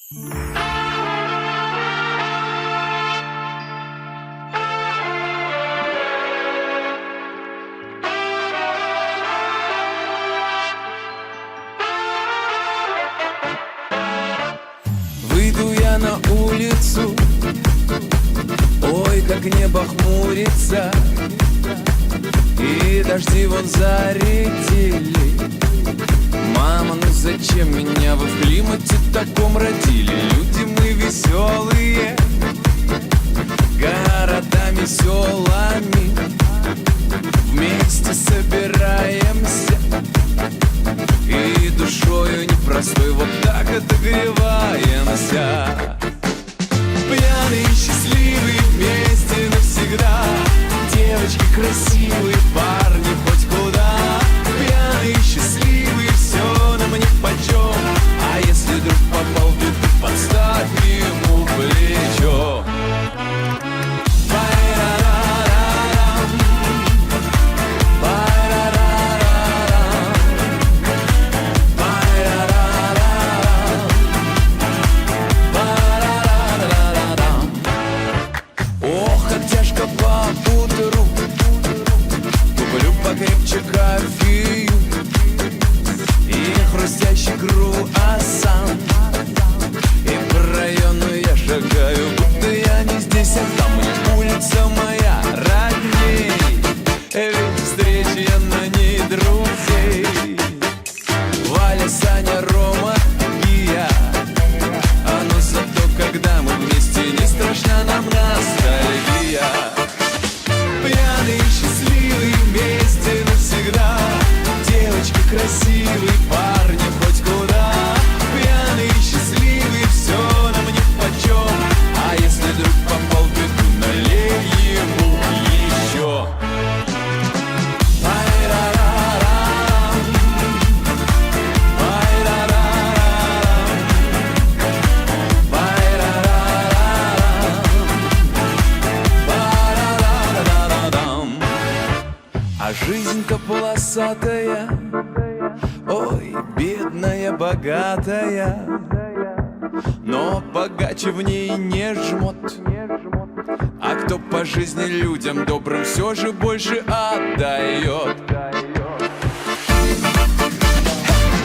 Выйду я на улицу, ой, как небо хмурится, и дожди вон зарядили. Мама, ну зачем меня вы в климате таком родили? Люди мы веселые, городами, селами вместе собираемся, и душою непростой вот так отогреваемся. Пьяные, счастливые, вместе навсегда. Девочки красивые, парни хоть куда. Пьяные, счастливые, все нам нипочем. А если вдруг попал в беду, подставь ему плечо. Покрепче кофею и хрустящий круассан. И по району я шагаю, будто я не здесь, а там улица моя родней. Ведь встречи я на ней друзей. Валя, Саня, Рома и я. А но зато когда мы вместе, не страшна нам ностальгия. Пьяный, счастливый, вместе навсегда. Девочки красивые, парни хоть куда. Пьяный, счастливый, все нам нипочем. А если вдруг попал в беду, налей ему еще. А жизнь-то полосатая, ой, бедная, богатая, но богаче в ней не жмот. А кто по жизни людям добрым все же больше отдает.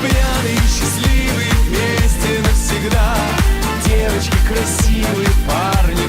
Пьяный, счастливый, вместе навсегда. Девочки красивые, парни